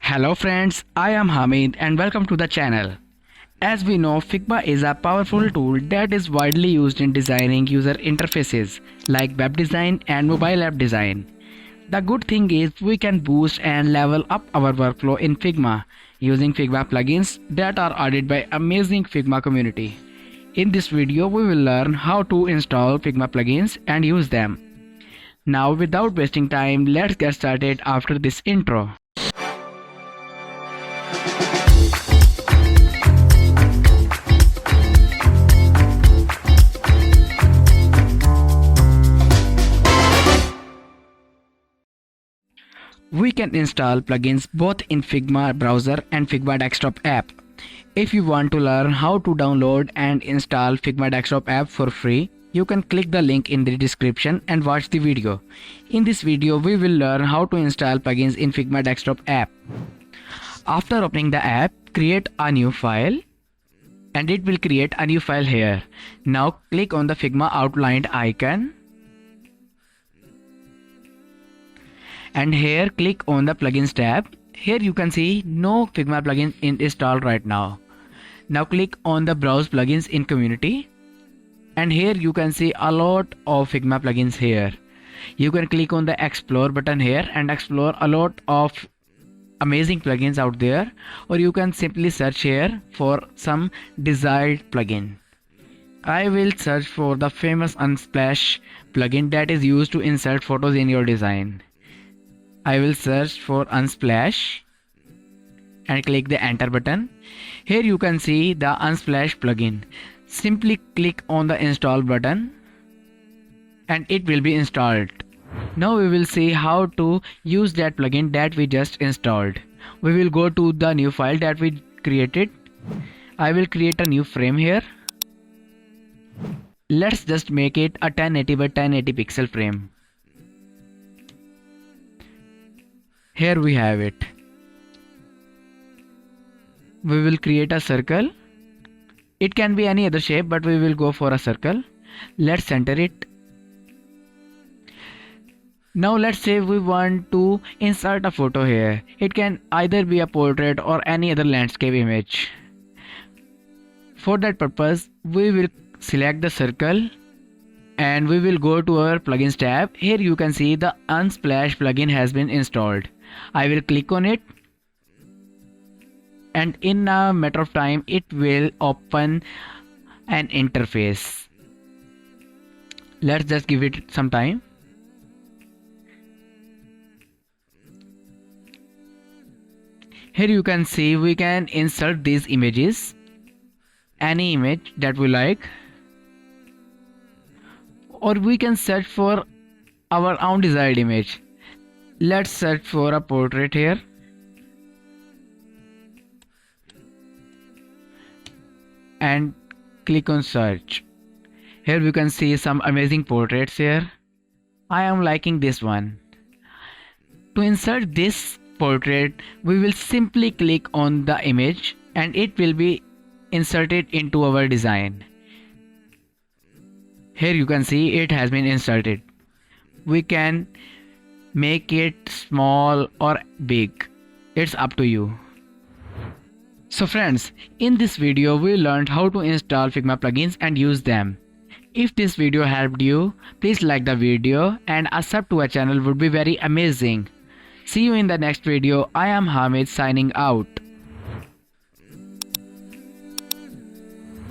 Hello friends, I am Hamid and welcome to the channel. As we know, Figma is a powerful tool that is widely used in designing user interfaces like web design and mobile app design. The good thing is we can boost and level up our workflow in Figma using Figma plugins that are added by amazing Figma community. In this video, we will learn how to install Figma plugins and use them. Now without wasting time, let's get started after this intro. We can install plugins both in Figma browser and Figma desktop app. If you want to learn how to download and install Figma desktop app for free, you can click the link in the description and watch the video. In this video, we will learn how to install plugins in Figma desktop app. After opening the app, create a new file and it will create a new file here. Now click on the Figma outlined icon. And here click on the plugins tab. Here you can see no Figma plugin installed right now. Now click on the browse plugins in community. And here you can see a lot of Figma plugins here. You can click on the explore button here and explore a lot of amazing plugins out there. Or you can simply search here for some desired plugin. I will search for the famous Unsplash plugin that is used to insert photos in your design. I will search for Unsplash and click the enter button. Here you can see the Unsplash plugin. Simply click on the install button and it will be installed. Now we will see how to use that plugin that we just installed. We will go to the new file that we created. I will create a new frame here. Let's just make it a 1080 by 1080 pixel frame. Here we have it. We will create a circle. It can be any other shape, but we will go for a circle. Let's center it. Now let's say we want to insert a photo here. It can either be a portrait or any other landscape image. For that purpose, we will select the circle and we will go to our plugins tab. Here you can see the Unsplash plugin has been installed. I will click on it and in a matter of time it will open an interface. Let's just give it some time. Here you can see we can insert these images, any image that we like, or we can search for our own desired image. Let's search for a portrait here. And click on search. Here we can see some amazing portraits here. I am liking this one. To insert this portrait, we will simply click on the image and it will be inserted into our design. Here you can see it has been inserted. We can make it small or big. It's up to you. So friends, in this video we learned how to install Figma plugins and use them. If this video helped you, please like the video and a sub to our channel would be very amazing. See you in the next video. I am Hamid signing out.